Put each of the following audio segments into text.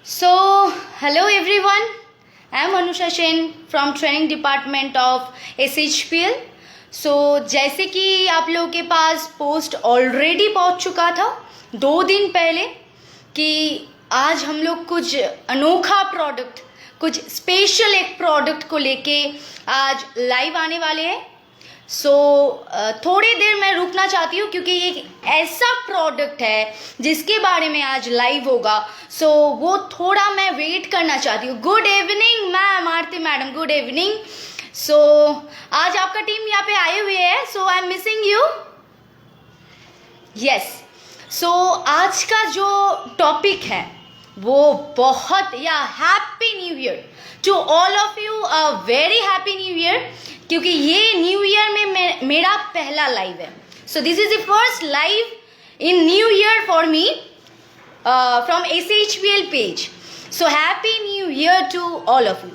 So, hello everyone. I am Anusha Sen from Training Department of SHPL. So, जैसे कि आप लोगों के पास पोस्ट ऑलरेडी पहुंच चुका था 2 दिन पहले कि आज हम लोग कुछ अनोखा प्रोडक्ट, कुछ स्पेशल एक प्रोडक्ट को लेके आज लाइव आने वाले हैं। थोड़ी देर मैं रुकना चाहती हूँ क्योंकि ये एक ऐसा प्रोडक्ट है जिसके बारे में आज लाइव होगा। वो थोड़ा मैं वेट करना चाहती हूँ। Good evening ma'am, Aarti madam, good evening. आज आपका टीम यहाँ पे आए हुए है, I am missing you. Yes, आज का जो टॉपिक है वो बहुत happy new year to all of you, a very happy new year, क्योंकि ये न्यू ईयर में मेरा पहला लाइव है। This is the first live in new year for me from SHPL page. Happy new year to all of you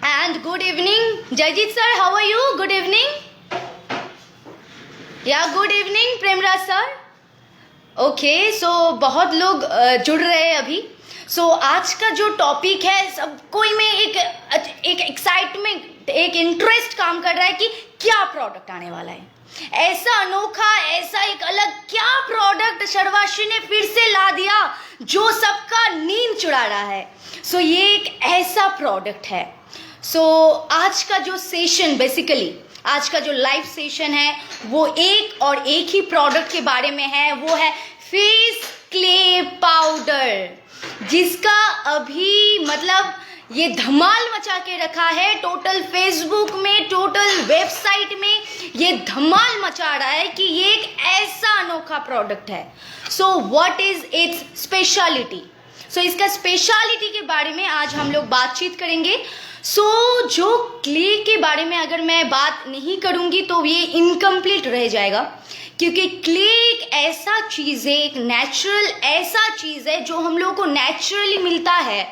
and good evening Jayjeet sir, how are you? Good evening. Good evening Premraj sir. Okay, बहुत लोग जुड़ रहे हैं अभी। आज का जो topic है, सब कोई में एक एक्साइटमेंट, एक इंटरेस्ट काम कर रहा है कि क्या प्रोडक्ट आने वाला है। ऐसा अनोखा, ऐसा एक अलग क्या प्रोडक्ट शर्वाश्री ने फिर से ला दिया जो सबका नींद चुरा रहा है। ये एक ऐसा प्रोडक्ट है। आज का जो सेशन, बेसिकली आज का जो लाइव सेशन है वो एक ही प्रोडक्ट के बारे में है। वो है फेस क्ले पाउडर, जिसका अभी मतलब ये धमाल मचा के रखा है। टोटल फेसबुक में, टोटल वेबसाइट में ये धमाल मचा रहा है कि ये एक ऐसा अनोखा प्रोडक्ट है। What is it's speciality? इसका स्पेशलिटी के बारे में आज हम लोग बातचीत करेंगे। जो क्ले के बारे में अगर मैं बात नहीं करूंगी तो ये इनकम्प्लीट रह जाएगा, क्योंकि क्ले एक ऐसा चीज़ है, एक नेचुरल ऐसा चीज़ है जो हम लोगों को नेचुरली मिलता है,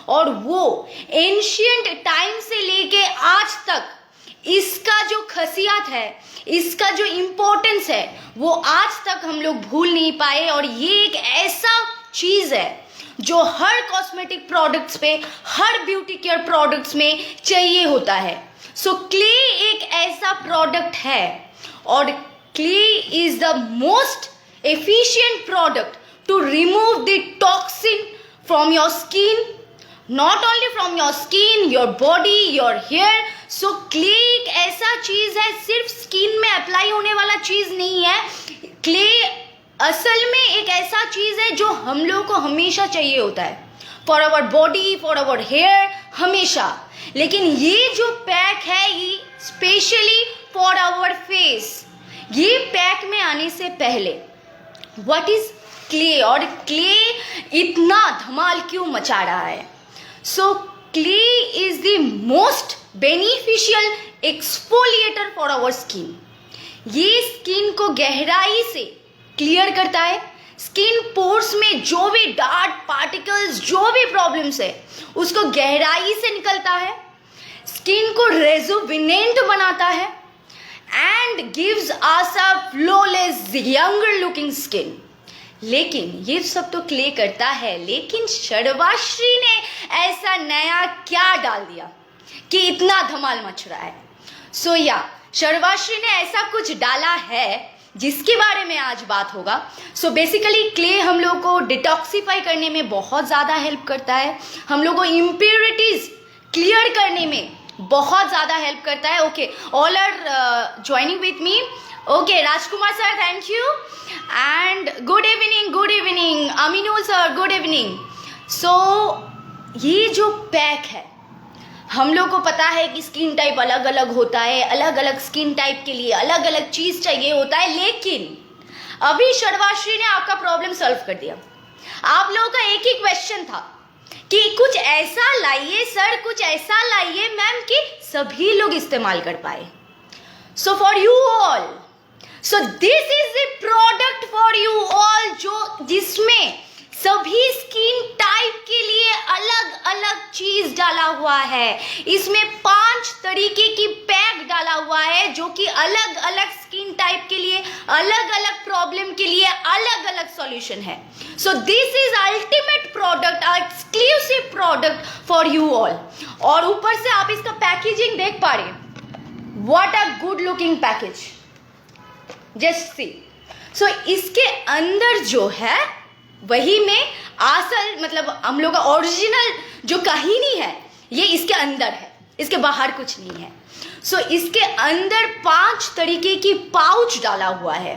और वो एंशियंट टाइम से लेके आज तक इसका जो खसियत है, इसका जो इम्पोर्टेंस है, वो आज तक हम लोग भूल नहीं पाए। और ये एक ऐसा चीज़ है जो हर कॉस्मेटिक प्रोडक्ट्स पे, हर ब्यूटी केयर प्रोडक्ट्स में चाहिए होता है। क्ले एक ऐसा प्रोडक्ट है, और clay is the most efficient product to remove the toxin from your skin, not only from your skin, your body, your hair. Clay एक ऐसा चीज है, सिर्फ स्किन में अप्लाई होने वाला चीज नहीं है। क्ले असल में एक ऐसा चीज है जो हम लोगों को हमेशा चाहिए होता है, for our body, for our hair, हमेशा। लेकिन ये जो पैक है ये स्पेशली फॉर आवर फेस। ये पैक में आने से पहले व्हाट इज क्ले, और क्ले इतना धमाल क्यों मचा रहा है? Clay is the most beneficial exfoliator for our skin. ये स्किन को गहराई से क्लियर करता है। स्किन पोर्स में जो भी डार्ट पार्टिकल्स, जो भी प्रॉब्लम्स है, उसको गहराई से निकलता है। स्किन को रेजुविनेंट बनाता है and gives us a flawless younger looking skin. लेकिन ये सब तो क्ले करता है, लेकिन शर्वाश्री ने ऐसा नया क्या डाल दिया कि इतना धमाल मच रहा है? शर्वाश्री ने ऐसा कुछ डाला है जिसके बारे में आज बात होगा। बेसिकली क्ले हम लोग को डिटॉक्सिफाई करने में बहुत ज़्यादा हेल्प करता है, हम लोग को इम्प्योरिटीज क्लियर करने में बहुत ज़्यादा हेल्प करता है। Okay, all are joining with me. Okay, Rajkumar sir, thank you and good evening Aminul sir, good evening. ये जो पैक है, हम लोग को पता है कि स्किन टाइप अलग अलग होता है, अलग अलग स्किन टाइप के लिए अलग अलग चीज चाहिए होता है, लेकिन अभी शर्वाश्री ने आपका प्रॉब्लम सॉल्व कर दिया। आप लोगों का एक ही क्वेश्चन था कि कुछ ऐसा लाइए सर, कुछ ऐसा लाइए मैम कि सभी लोग इस्तेमाल कर पाए। For you all, this is the product for you all, जिसमें सभी स्किन टाइप के लिए अलग अलग चीज डाला हुआ है। इसमें 5 तरीके की पैक डाला हुआ है जो कि अलग अलग स्किन टाइप के लिए, अलग अलग प्रॉब्लम के लिए अलग अलग सॉल्यूशन है. So this is ultimate product, exclusive product for you all. और ऊपर से आप इसका पैकेजिंग देख पा रहे हैं. What a good looking package, just see. So इसके अंदर जो है वही में असल मतलब हम लोग का ओरिजिनल जो कहानी है ये इसके अंदर है, इसके बाहर कुछ नहीं है. सो इसके अंदर 5 तरीके की पाउच डाला हुआ है.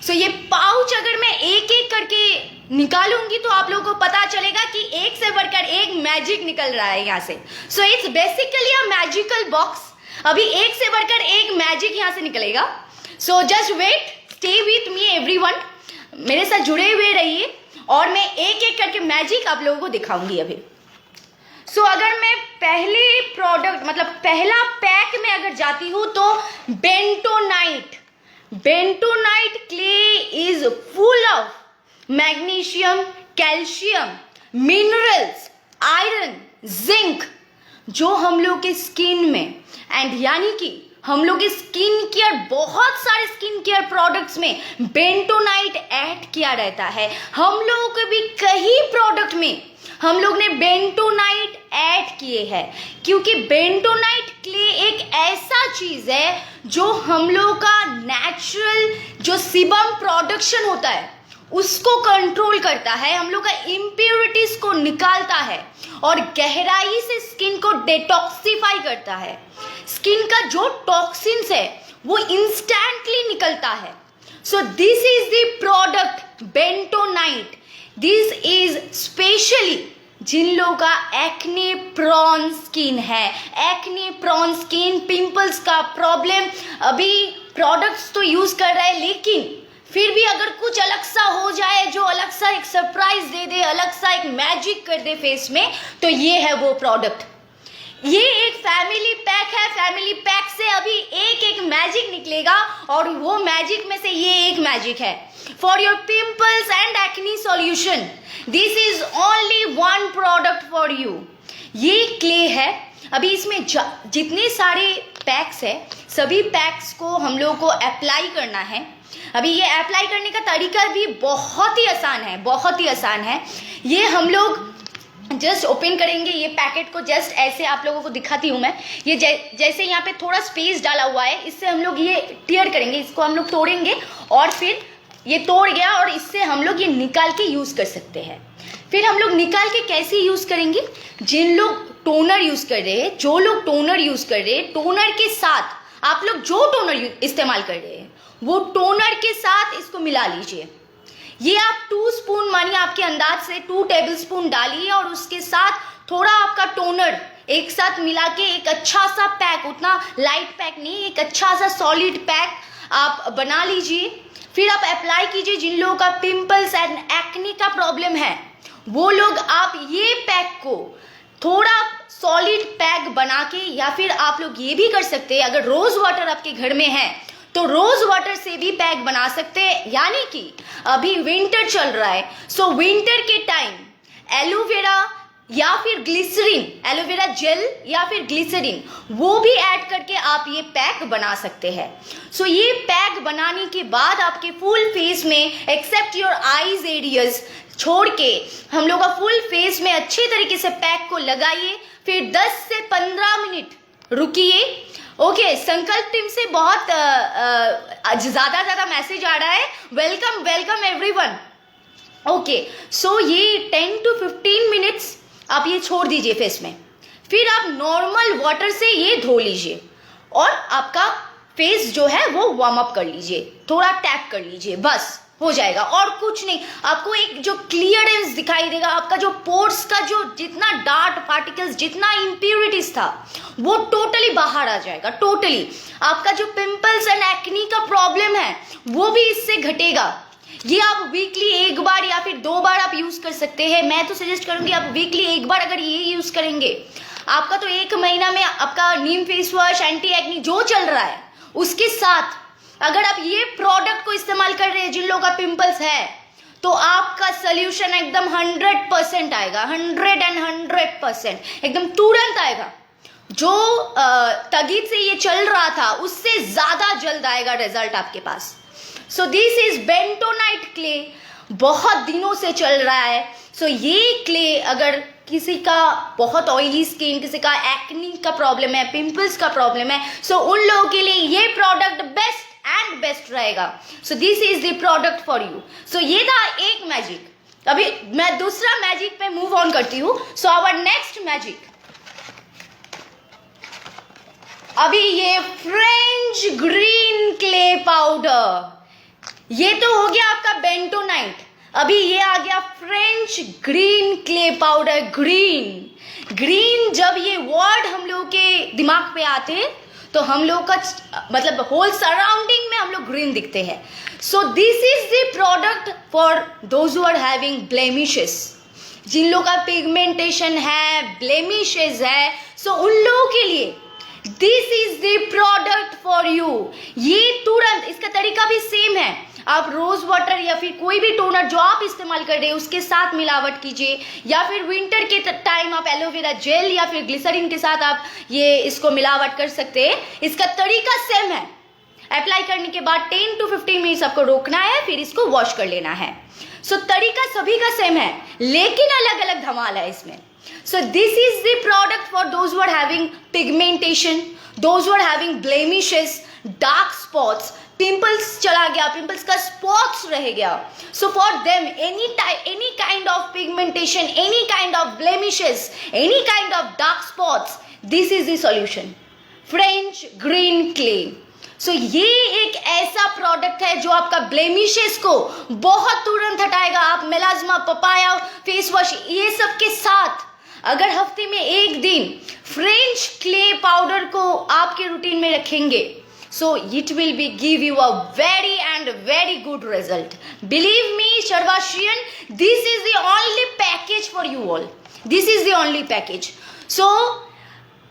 सो ये पाउच अगर मैं एक एक करके निकालूंगी तो आप लोगों को पता चलेगा कि एक से बढ़कर एक मैजिक निकल रहा है यहाँ से. So it's basically a magical box. अभी एक से बढ़कर एक मैजिक यहाँ से निकलेगा. So just wait, stay with me everyone, मेरे साथ जुड़े हुए रहिए और मैं एक एक करके मैजिक आप लोगों को दिखाऊंगी अभी. सो अगर मैं पहले प्रोडक्ट मतलब पहला पैक में अगर जाती हूं तो bentonite. Bentonite clay is full of magnesium, calcium, minerals, iron, zinc, जो हम लोग के स्किन में एंड यानी कि हम लोग के स्किन केयर, बहुत सारे स्किन केयर प्रोडक्ट्स में बेंटोनाइट ऐड किया रहता है. हम लोगों को भी कई प्रोडक्ट में हम लोग ने बेंटोनाइट ऐड किए हैं क्योंकि बेंटोनाइट क्ले एक ऐसा चीज है जो हम लोगों का नेचुरल जो सीबम प्रोडक्शन होता है उसको कंट्रोल करता है, हम लोग का इम्प्योरिटीज को निकालता है और गहराई से स्किन को डिटॉक्सिफाई करता है. स्किन का जो टॉक्सिन्स है वो इंस्टेंटली निकलता है. So this is the product bentonite. This is specially जिन लोगों का एक्ने प्रॉन स्किन है, एक्ने प्रॉन स्किन, पिंपल्स का प्रॉब्लम. अभी प्रोडक्ट्स तो यूज कर रहा है लेकिन फिर भी अगर कुछ अलग सा हो जाए, जो अलग सा एक सरप्राइज दे दे, अलग सा एक मैजिक कर दे फेस में, तो ये है वो प्रोडक्ट. ये एक फैमिली पैक है. फैमिली पैक से अभी एक एक मैजिक निकलेगा और वो मैजिक में से ये एक मैजिक है for your pimples and acne solution. This is only one product for you. ये क्ले है. अभी इसमें जितने सारे पैक्स है सभी पैक्स को हम लोगों को अप्लाई करना है. अभी ये अप्लाई करने का तरीका भी बहुत ही आसान है, बहुत ही आसान है. ये हम लोग जस्ट ओपन करेंगे ये पैकेट को, जस्ट ऐसे आप लोगों को दिखाती हूँ मैं. ये जैसे यहाँ पे थोड़ा स्पेस डाला हुआ है, इससे हम लोग ये टीयर करेंगे, इसको हम लोग तोड़ेंगे और फिर ये तोड़ गया और इससे हम लोग ये निकाल के यूज कर सकते हैं. फिर हम लोग निकाल के कैसे यूज करेंगे, जिन लोग टोनर यूज कर रहे हैं, जो लोग टोनर यूज कर रहे हैं, टोनर के साथ आप लोग जो टोनर इस्तेमाल कर रहे हैं वो टोनर के साथ इसको मिला लीजिए. ये आप 2 स्पून मानिए आपके अंदाज से 2 टेबलस्पून डालिए और उसके साथ थोड़ा आपका टोनर एक साथ मिला के एक अच्छा सा पैक, उतना लाइट पैक नहीं, एक अच्छा सा सॉलिड पैक आप बना लीजिए. फिर आप अप्लाई कीजिए. जिन लोगों का पिंपल्स एंड एक्ने का प्रॉब्लम है वो लोग आप ये पैक को थोड़ा सॉलिड पैक बना के, या फिर आप लोग ये भी कर सकते हैं अगर रोज वाटर आपके घर में है तो रोज वाटर से भी पैक बना सकते हैं. यानी कि अभी विंटर चल रहा है, सो विंटर के टाइम एलोवेरा या फिर ग्लिसरीन, एलोवेरा जेल या फिर ग्लिसरीन वो भी ऐड करके आप ये पैक बना सकते हैं. सो ये पैक बनाने के बाद आपके फुल फेस में एक्सेप्ट योर आईज एरियाज छोड़ के हम लोग का फुल फेस में अच्छे तरीके से पैक को लगाइए. फिर 10 से 15 मिनट रुकिए. ओके, संकल्प टीम से बहुत ज्यादा मैसेज आ रहा है. Welcome welcome everyone. ओके, सो ये 10 to 15 मिनट्स आप ये छोड़ दीजिए फेस में. फिर आप नॉर्मल वाटर से ये धो लीजिए और आपका फेस जो है वो वार्म अप कर लीजिए, थोड़ा टैप कर लीजिए, बस हो जाएगा और कुछ नहीं. आपको एक जो क्लियरेंस दिखाई देगा, आपका जो पोर्स का जो जितना डार्ट पार्टिकल्स, जितना इम्प्योरिटीज था वो टोटली बाहर आ जाएगा. टोटली आपका जो पिंपल्स एंड एक्ने का प्रॉब्लम है वो भी इससे घटेगा. ये आप वीकली एक बार या फिर 2 बार आप यूज कर सकते हैं. मैं तो सजेस्ट करूंगी आप वीकली एक बार अगर ये यूज करेंगे आपका तो 1 महीना में आपका नीम फेस वॉश, एंटी एक्ने जो चल रहा है उसके साथ अगर आप ये प्रोडक्ट को इस्तेमाल कर रहे हैं, जिन लोगों का पिंपल्स है, तो आपका सोल्यूशन एकदम 100% आएगा. 100% एकदम तुरंत आएगा. जो तगीद से ये चल रहा था उससे ज़्यादा जल्द आएगा रिजल्ट आपके पास। So this is bentonite clay, बहुत दिनों से चल रहा है। सो ये क्ले अगर किसी का बहुत ऑयली स्किन, किसी का एक्नी का प्रॉब्लम है, पिंपल्स का प्रॉब्लम है, सो उन लोगों के लिए ये प्रोडक्ट बेस्ट एंड बेस्ट रहेगा। So this is the product for you. So ये था एक मैजिक। अभी मैं दूसरा मैजिक पे मूव ऑन करती हूँ। सो आवर नेक्स्ट मैजिक, अभी ये फ्रेंच ग्रीन क्ले पाउडर, ये तो हो गया आपका बेंटोनाइट। अभी ये आ गया French green clay powder. Green जब ये वर्ड हम लोग के दिमाग पे आते हैं तो हम लोग का मतलब होल सराउंडिंग में हम लोग ग्रीन दिखते हैं। So this is the product for those who are having blemishes, जिन लोगों का पिगमेंटेशन है, ब्लेमिशेस है, सो उन लोगों के लिए this is the product for you. ये तुरंत, इसका तरीका भी सेम है। आप रोज वाटर या फिर कोई भी टोनर जो आप इस्तेमाल कर रहे हैं उसके साथ मिलावट कीजिए, या फिर विंटर के टाइम आप एलोवेरा जेल या फिर ग्लिसरीन के साथ आप ये इसको मिलावट कर सकते हैं। इसका तरीका सेम है। अप्लाई करने के बाद 10 to 15 मिनट्स आपको रोकना है, फिर इसको वॉश कर लेना है। सो तरीका सभी का सेम है, लेकिन अलग अलग धमाल है इसमें। So this is the product for those who are having pigmentation, those who are having blemishes, dark spots, pimples चला गया, pimples का spots रह गया। So for them any kind of pigmentation, any kind of blemishes, any kind of dark spots, this is the solution, French green clay। सो ये एक ऐसा product है जो आपका ब्लेमिशेस को बहुत तुरंत हटाएगा। आप मेलाज्मा, पपाया फेस वॉश ये सब के साथ अगर हफ्ते में एक दिन फ्रेंच क्ले पाउडर को आपके रूटीन में रखेंगे, so it will be give you a very good result. Believe me शर्वाश्रियन, this is the only package for you all, this is the only package. So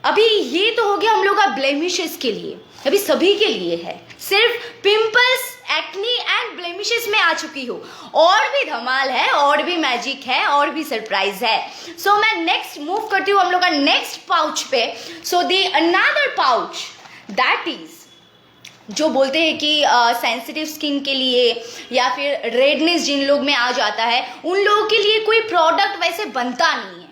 अभी ये तो हो गया हम लोग का ब्लेमिशेस के लिए, अभी सभी के लिए है। सिर्फ पिंपल्स, एक्नी एंड ब्लेमिशेस में आ चुकी हूँ, और भी धमाल है, और भी मैजिक है, और भी सरप्राइज है। सो मैं नेक्स्ट मूव करती हूँ हम लोग का नेक्स्ट पाउच पे। So the another pouch that is, जो बोलते हैं कि सेंसिटिव स्किन के लिए या फिर रेडनेस जिन लोग में आ जाता है उन लोगों के लिए कोई प्रोडक्ट वैसे बनता नहीं है,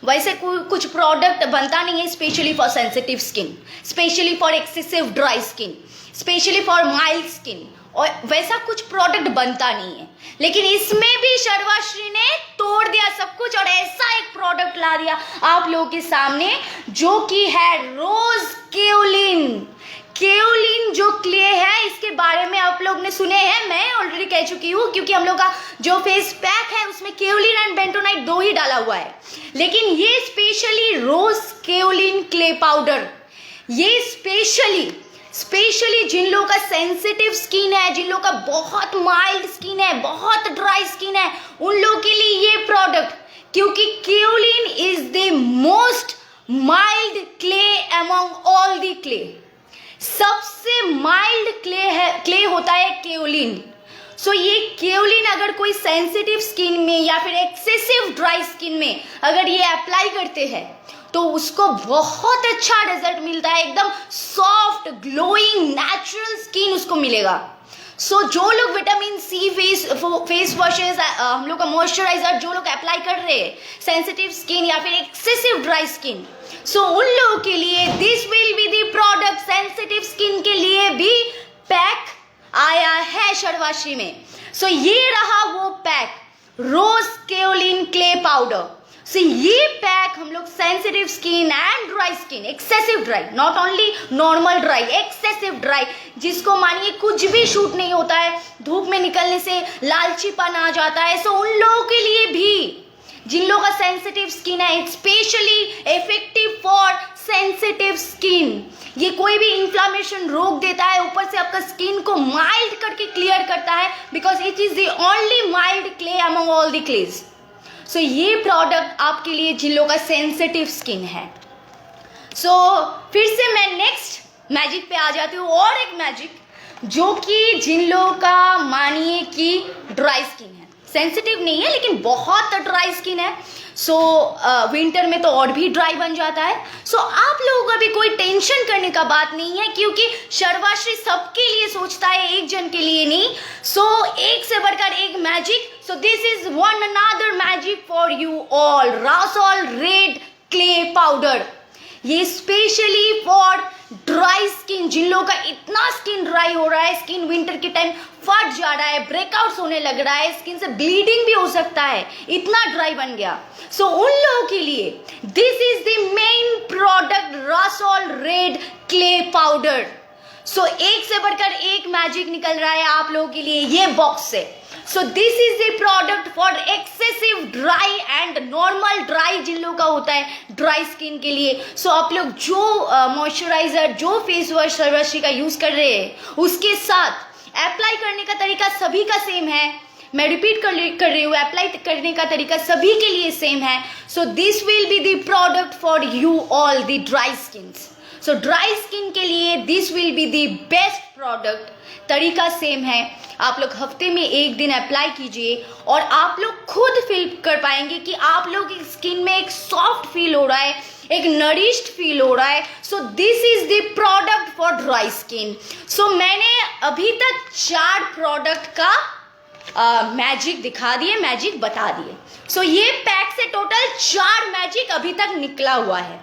वैसे कुछ प्रोडक्ट बनता नहीं है specially for sensitive skin, specially for excessive dry skin, specially for mild skin, और वैसा कुछ प्रोडक्ट बनता नहीं है। लेकिन इसमें भी शर्वाश्री ने तोड़ दिया सब कुछ और ऐसा एक प्रोडक्ट ला दिया आप लोगों के सामने, जो कि है रोज केओलिन। केओलिन जो क्ले है इसके बारे में आप लोग ने सुने हैं, मैं ऑलरेडी कह चुकी हूँ, क्योंकि हम लोग का जो फेस पैक है उसमें केओलिन एंड बेंटोनाइट दो ही डाला हुआ है। लेकिन ये स्पेशली रोज केओलिन क्ले पाउडर, ये स्पेशली जिन लोगों का सेंसिटिव स्किन है, जिन लोगों का बहुत माइल्ड स्किन है, बहुत ड्राई स्किन है, उन लोगों के लिए ये प्रोडक्ट, क्योंकि kaolin is the most mild clay among all the clay. सबसे माइल्ड क्ले होता है केओलिन। सो ये केओलिन अगर कोई सेंसिटिव स्किन में या फिर एक्सेसिव ड्राई स्किन में अगर ये अप्लाई करते हैं तो उसको बहुत अच्छा रिजल्ट मिलता है, एकदम सॉफ्ट ग्लोइंग नेचुरल स्किन उसको मिलेगा। सो जो लोग विटामिन सी फेस वॉशेस, हम लोग का मॉइस्चराइजर जो लोग अप्लाई कर रहे हैं सेंसिटिव स्किन या फिर एक्सेसिव ड्राई स्किन, सो उन लोगों के लिए this will be the product. Sensitive skin के लिए भी पैक आया है शर्वाश्री में। सो ये रहा वो पैक, रोज केओलिन क्ले पाउडर। सो ये पैक हम लोग sensitive skin and dry skin, excessive dry, not only normal dry, excessive dry, जिसको मानिए कुछ भी शूट नहीं होता है, धूप में निकलने से लालचीपन आ जाता है, सो उन लोगों के लिए भी जिन लोगों का सेंसिटिव स्किन है, it's specially effective for sensitive skin. ये कोई भी इन्फ्लामेशन रोक देता है, ऊपर से आपका स्किन को माइल्ड करके क्लियर करता है, because it is the only mild clay among all the clays. So ये प्रोडक्ट आपके लिए जिन लोगों का सेंसिटिव स्किन है। सो फिर से मैं नेक्स्ट मैजिक पे आ जाती हूँ, और एक मैजिक जो कि जिन लोगों का मानिए कि ड्राई स्किन है, सेंसिटिव नहीं है लेकिन बहुत ड्राई स्किन है, सो विंटर में तो और भी ड्राई बन जाता है। सो आप लोगों को अभी कोई टेंशन करने का बात नहीं है, क्योंकि सर्वाश्री सबके लिए सोचता है, एक जन के लिए नहीं। सो एक से बढ़कर एक magic. So this is one another magic for you all, rhassoul red clay powder. ये स्पेशली फॉर ड्राई स्किन, जिन लोगों का इतना स्किन ड्राई हो रहा है, स्किन विंटर के टाइम फट जा रहा है, ब्रेकआउट्स होने लग रहा है, स्किन से ब्लीडिंग भी हो सकता है, इतना ड्राई बन गया। सो उन लोगों के लिए this is the main product, rhassoul red clay powder. So एक से बढ़कर एक मैजिक निकल रहा है आप लोगों के लिए ये बॉक्स से। So this is the product for excessive dry and normal dry, जिन लोगों का होता है ड्राई स्किन के लिए। सो आप लोग जो मॉइस्चराइजर, जो फेस वॉश सर्वश्री का यूज कर रहे हैं, उसके साथ अप्लाई करने का तरीका सभी का सेम है। मैं रिपीट कर रही हूँ, अप्लाई करने का तरीका सभी के लिए सेम है। So this will be the product for you all the dry skins. So dry skin के लिए this will be the best product. तरीका सेम है, आप लोग हफ्ते में एक दिन अप्लाई कीजिए और आप लोग खुद फील कर पाएंगे कि आप लोग की स्किन में एक सॉफ्ट फील हो रहा है, एक नरिश्ड फील हो रहा है। So this is the product for dry skin. So मैंने अभी तक 4 प्रोडक्ट का मैजिक दिखा दिए, मैजिक बता दिए। सो ये पैक से टोटल 4 मैजिक अभी तक निकला हुआ है,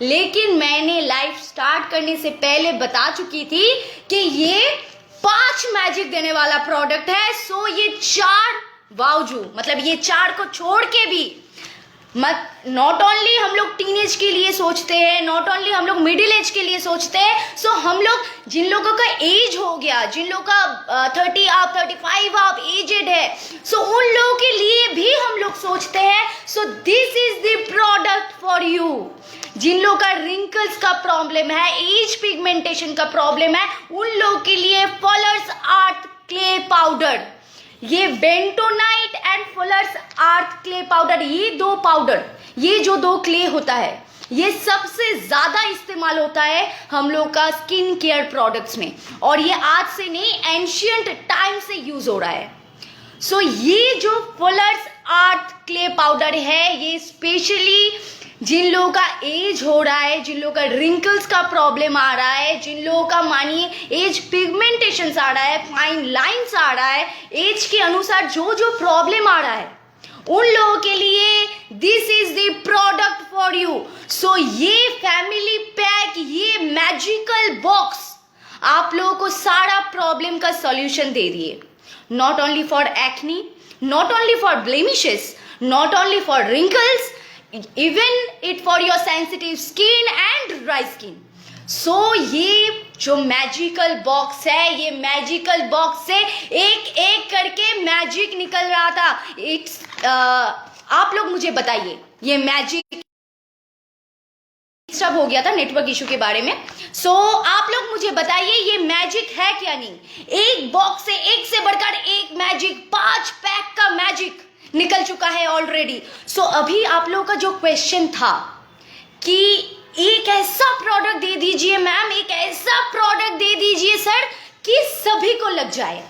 लेकिन मैंने लाइफ स्टार्ट करने से पहले बता चुकी थी कि ये 5 मैजिक देने वाला प्रोडक्ट है। सो ये 4 बावजूद, मतलब ये 4 को छोड़ के भी नॉट ओनली हम लोग टीनेज के लिए सोचते हैं, नॉट ओनली हम लोग मिडिल एज के लिए सोचते हैं। सो हम लोग जिन लोगों का एज हो गया, जिन लोगों का 30 आप 35 आप एजेड है, सो उन लोगों के लिए भी हम लोग सोचते हैं। So this is the product for you. जिन लोगों का रिंकल्स का प्रॉब्लम है, एज पिगमेंटेशन का प्रॉब्लम है, उन लोगों के लिए फुलर्स आर्ट क्ले पाउडर, ये bentonite and Fuller's art clay powder, ये 2 पाउडर, ये जो 2 क्ले होता है, ये सबसे ज्यादा इस्तेमाल होता है हम लोग का स्किन केयर प्रोडक्ट्स में, और ये आज से नहीं एंशियंट टाइम से यूज हो रहा है। सो ये जो फुलर्स आर्ट क्ले पाउडर है, ये स्पेशली जिन लोगों का एज हो रहा है, जिन लोगों का रिंकल्स का प्रॉब्लम आ रहा है, जिन लोगों का मानिए एज पिगमेंटेशन आ रहा है, फाइन लाइंस आ रहा है, एज के अनुसार जो जो प्रॉब्लम आ रहा है, उन लोगों के लिए this is the product for you. So ये फैमिली पैक, ये मैजिकल बॉक्स आप लोगों को सारा प्रॉब्लम का सॉल्यूशन दे दिए। Not only for acne, not only for blemishes, not only for wrinkles, even it for your sensitive skin and dry skin. So ये जो मैजिकल बॉक्स है, ये मैजिकल बॉक्स से एक एक करके मैजिक निकल रहा था। आप लोग मुझे बताइए, ये मैजिक डिस्टर्ब हो गया था नेटवर्क इशू के बारे में। सो आप लोग मुझे बताइए ये मैजिक है क्या नहीं। एक बॉक्स से एक से बढ़कर एक मैजिक, 5 पैक का मैजिक निकल चुका है ऑलरेडी। सो अभी आप लोगों का जो क्वेश्चन था कि एक ऐसा प्रोडक्ट दे दीजिए मैम, एक ऐसा प्रोडक्ट दे दीजिए सर कि सभी को लग जाए।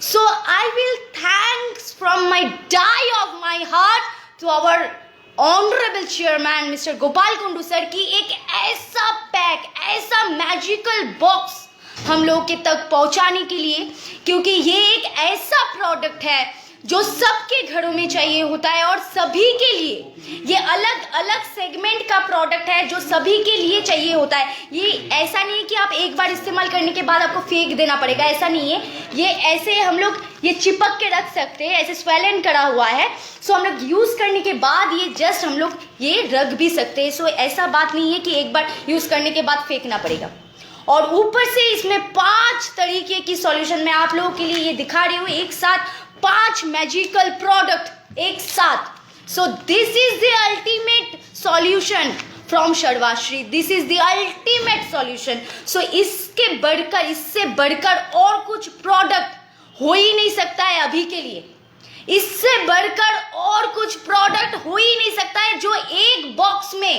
So I will thanks from my die of my heart to our honourable chairman mister Gopal Kundu sir की एक ऐसा पैक, ऐसा मैजिकल बॉक्स हम लोग के तक पहुंचाने के लिए, क्योंकि ये एक ऐसा प्रोडक्ट है जो सबके घरों में चाहिए होता है और सभी के लिए ये अलग अलग सेगमेंट का प्रोडक्ट है जो सभी के लिए चाहिए होता है। ये ऐसा नहीं है कि आप एक बार इस्तेमाल करने के बाद आपको फेंक देना पड़ेगा, ऐसा नहीं है। ये ऐसे हम लोग ये चिपक के रख सकते हैं, ऐसे स्वेलन करा हुआ है। सो हम लोग यूज़ करने के बाद ये जस्ट हम लोग ये रख भी सकते हैं। सो ऐसा बात नहीं है कि एक बार यूज़ करने के बाद फेंकना पड़ेगा। और ऊपर से इसमें 5 तरीके की सॉल्यूशन मैं आप लोगों के लिए ये दिखा रही हूँ, एक साथ 5 मैजिकल प्रोडक्ट एक साथ। So this is the ultimate solution from Sarvashree, this is the ultimate solution. So इसके बढ़कर, इससे बढ़कर और कुछ प्रोडक्ट हो ही नहीं सकता है अभी के लिए। इससे बढ़कर और कुछ प्रोडक्ट हो ही नहीं सकता है जो एक बॉक्स में,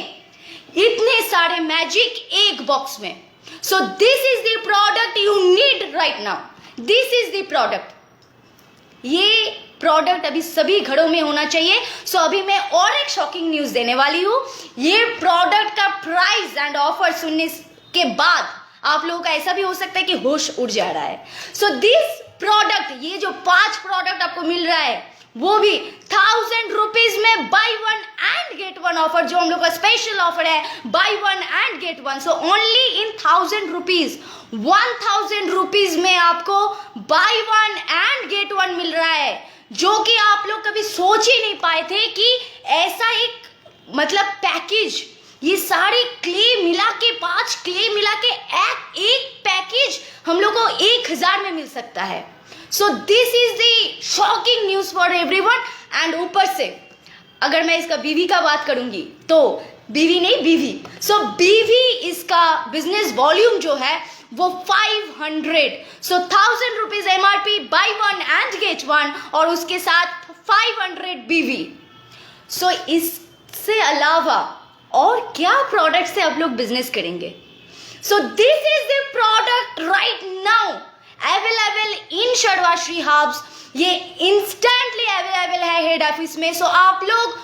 इतने सारे मैजिक एक बॉक्स में। सो this is the product you need right now, this is the product. ये प्रोडक्ट अभी सभी घरों में होना चाहिए। सो अभी मैं और एक शॉकिंग न्यूज देने वाली हूँ। ये प्रोडक्ट का प्राइस एंड ऑफर सुनने के बाद आप लोगों का ऐसा भी हो सकता है कि होश उड़ जा रहा है। सो दिस प्रोडक्ट, ये जो 5 प्रोडक्ट आपको मिल रहा है वो भी 1000 रुपीज में buy one and get one offer, जो हम लोग का स्पेशल ऑफर है, buy one and get one. So only in 1000 rupees, 1000 rupees में आपको buy one and get one मिल रहा है, जो कि आप लोग कभी सोच ही नहीं पाए थे कि ऐसा एक मतलब पैकेज, ये सारी क्ले मिला के 5 क्ले मिला के एक पैकेज हम लोग को 1000 में मिल सकता है। So this is the shocking news for everyone. And ऊपर से अगर मैं इसका बीवी का बात करूंगी तो बीवी नहीं बीवी, सो बीवी इसका बिजनेस वॉल्यूम जो है वो 500, सो 1000 rupees MRP, bye one and get one, और उसके साथ 500 बीवी। सो इससे अलावा और क्या प्रोडक्ट से आप लोग बिजनेस करेंगे? So this is the product right now available in Sarvashree hubs. ये इंस्टेंटली अवेलेबल है हेड ऑफिस में। सो आप लोग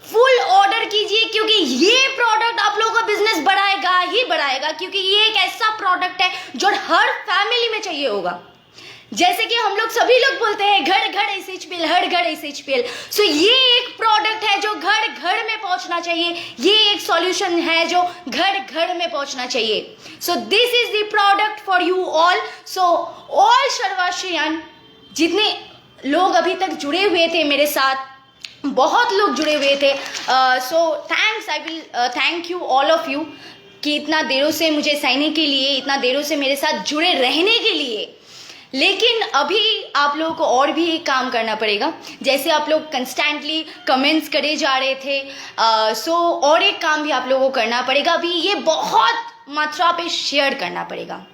फुल ऑर्डर कीजिए, क्योंकि ये प्रोडक्ट आप लोगों का बिजनेस बढ़ाएगा ही बढ़ाएगा, क्योंकि ये एक ऐसा प्रोडक्ट है जो हर फैमिली में चाहिए होगा। जैसे कि हम लोग सभी लोग बोलते हैं घर घर एसएचपीएल, हर घर एसएचपीएल। सो ये एक प्रोडक्ट है जो घर घर में पहुंचना चाहिए, ये एक सॉल्यूशन है जो घर घर में पहुंचना चाहिए। So this is the product for you all. So all सर्वाश्रियन, जितने लोग अभी तक जुड़े हुए थे मेरे साथ, बहुत लोग जुड़े हुए थे, so thanks, I will thank you all of you कि इतना देरों से मुझे सहने के लिए, इतना देरों से मेरे साथ जुड़े रहने के लिए। लेकिन अभी आप लोगों को और भी एक काम करना पड़ेगा। जैसे आप लोग कंस्टेंटली कमेंट्स करे जा रहे थे, सो और एक काम भी आप लोगों को करना पड़ेगा। अभी ये बहुत मात्रा पे शेयर करना पड़ेगा,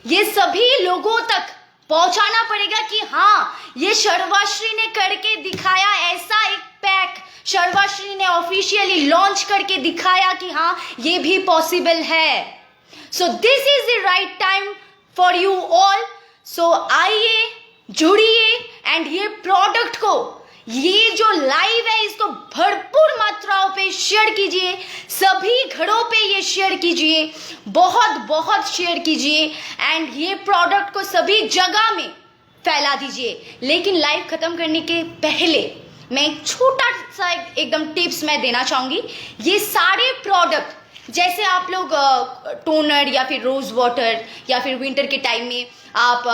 ये सभी लोगों तक पहुंचाना पड़ेगा कि हाँ, ये सर्वाश्री ने करके दिखाया, ऐसा एक पैक सर्वाश्री ने ऑफिशियली लॉन्च करके दिखाया कि हाँ, ये भी पॉसिबल है। So this is the right time for you all. So आइए, जुड़िए एंड ये प्रोडक्ट को, ये जो लाइव है, इसको भरपूर मात्राओं पे शेयर कीजिए, सभी घरों पे ये शेयर कीजिए, बहुत बहुत शेयर कीजिए एंड ये प्रोडक्ट को सभी जगह में फैला दीजिए। लेकिन लाइव खत्म करने के पहले मैं एक छोटा सा एकदम टिप्स मैं देना चाहूँगी। ये सारे प्रोडक्ट, जैसे आप लोग टोनर या फिर रोज वाटर या फिर विंटर के टाइम में आप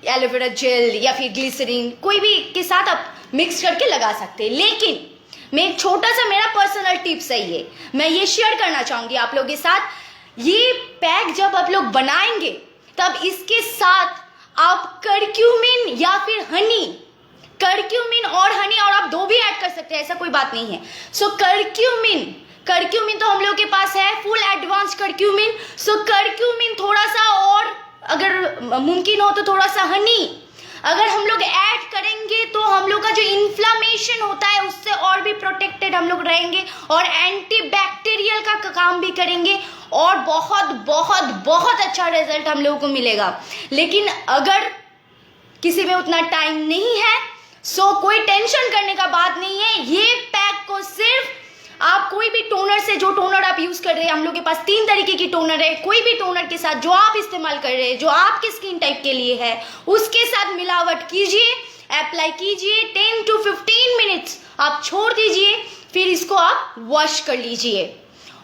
एलोवेरा जेल या फिर ग्लिसरीन कोई भी के साथ आप मिक्स करके लगा सकते हैं। लेकिन मैं एक छोटा सा, मेरा पर्सनल टिप्स है ये, मैं ये शेयर करना चाहूँगी आप लोगों के साथ। ये पैक जब आप लोग बनाएंगे तब इसके साथ आप करक्यूमिन या फिर हनी, करक्यूमिन और हनी, और आप 2 भी ऐड कर सकते हैं, ऐसा कोई बात नहीं है। सो करक्यूमिन तो हम लोग के पास है फुल एडवांस करक्यूमिन। सो करक्यूमिन थोड़ा सा, और अगर मुमकिन हो तो थोड़ा सा हनी अगर हम लोग ऐड करेंगे तो हम लोग का जो इन्फ्लामेशन होता है उससे और भी प्रोटेक्टेड हम लोग रहेंगे, और एंटीबैक्टीरियल का काम भी करेंगे, और बहुत बहुत बहुत अच्छा रिजल्ट हम लोगों को मिलेगा। लेकिन अगर किसी में उतना टाइम नहीं है, सो कोई टेंशन करने का बात नहीं है। ये पैक को सिर्फ आप कोई भी टोनर से, जो टोनर आप यूज कर रहे हैं, हम लोग के पास 3 तरीके की टोनर है, कोई भी टोनर के साथ जो आप इस्तेमाल कर रहे हैं, जो आपके स्किन टाइप के लिए है, उसके साथ मिलावट कीजिए, अप्लाई कीजिए, 10 to 15 मिनट्स आप छोड़ दीजिए, फिर इसको आप वॉश कर लीजिए।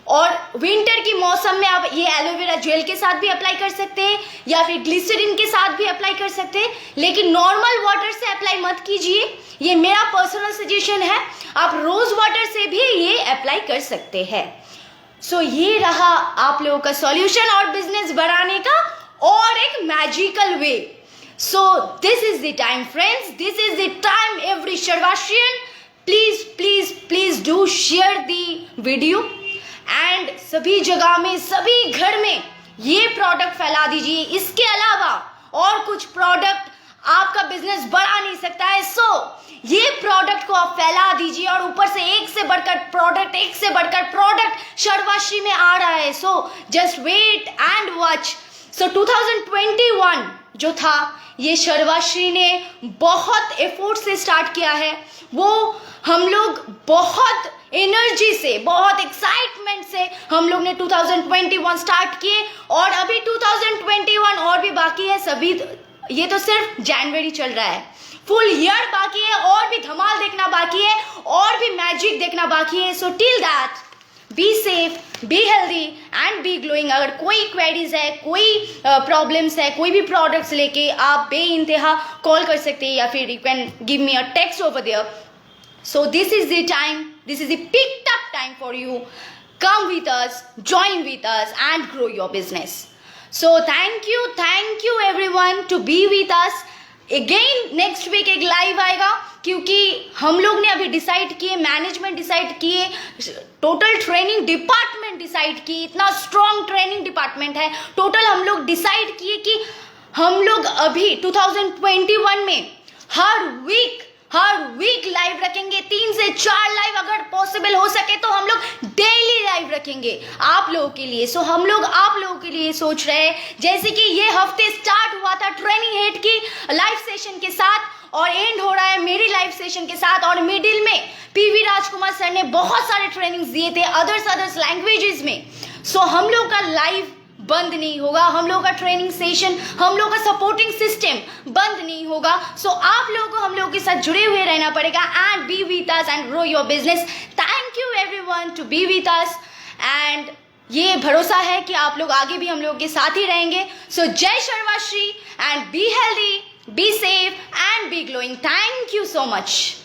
और विंटर की मौसम में आप ये एलोवेरा जेल के साथ भी अप्लाई कर सकते हैं या फिर ग्लिसरीन के साथ भी अप्लाई कर सकते हैं, लेकिन नॉर्मल वाटर से अप्लाई मत कीजिए, ये मेरा पर्सनल सजेशन है। आप रोज वाटर से भी ये अप्लाई कर सकते हैं। सो ये रहा आप लोगों का सॉल्यूशन और बिजनेस बढ़ाने का और एक magical way. So this is the time friends, this is the time every सर्वाश्रियन, please please please do share the video and सभी जगह में, सभी घर में ये प्रोडक्ट फैला दीजिए। इसके अलावा और कुछ प्रोडक्ट आपका बिजनेस बढ़ा नहीं सकता है, सो ये प्रोडक्ट को आप फैला दीजिए, और ऊपर से एक से बढ़कर प्रोडक्ट सर्वाश्री में आ रहा है। So just wait and watch. So 2021 जो था ये शर्वाश्री ने बहुत एफर्ट से स्टार्ट किया है, वो हम लोग बहुत एनर्जी से, बहुत एक्साइटमेंट से हम लोग ने 2021 स्टार्ट किए और अभी 2021 और भी बाकी है। सभी ये तो सिर्फ जनवरी चल रहा है, फुल ईयर बाकी है, और भी धमाल देखना बाकी है, और भी मैजिक देखना बाकी है। So till that be safe, be healthy and be glowing. अगर कोई क्वेरीज है, कोई प्रॉब्लम्स है, कोई भी प्रोडक्ट्स लेके आप बे-इंतहा कॉल कर सकते हैं या फिर you can give me a text over there. So this is the time, this is the picked up time for you. Come with us, join with us and grow your business. So thank you everyone to be with us. Again next week एक live आएगा, क्योंकि हम लोग ने अभी decide किए, management decide किए, total training department decide की, इतना स्ट्रॉन्ग ट्रेनिंग डिपार्टमेंट है। टोटल हम लोग डिसाइड किए कि हम लोग अभी 2021 में हर वीक लाइव रखेंगे, 3 से 4 लाइव, अगर पॉसिबल हो सके तो हम लोग डेली लाइव रखेंगे आप लोगों के लिए। सो हम लोग आप लोगों के लिए सोच रहे हैं, जैसे कि ये हफ्ते स्टार्ट हुआ था ट्रेनिंग हेड की लाइव सेशन के साथ और एंड हो रहा है मेरी लाइव सेशन के साथ, और मिडिल में पीवी राजकुमार सर ने बहुत सारे ट्रेनिंग्स दिए थे अदर्स लैंग्वेजेस में। सो हम लोग का लाइव बंद नहीं होगा, हम लोगों का ट्रेनिंग सेशन, हम लोगों का सपोर्टिंग सिस्टम बंद नहीं होगा। सो आप लोगों को हम लोगों के साथ जुड़े हुए रहना पड़ेगा and be with us and grow your business. Thank you everyone to be with us एंड ये भरोसा है कि आप लोग आगे भी हम लोगों के साथ ही रहेंगे। सो जय Sarvashree and be healthy, be safe and be glowing. Thank you so much.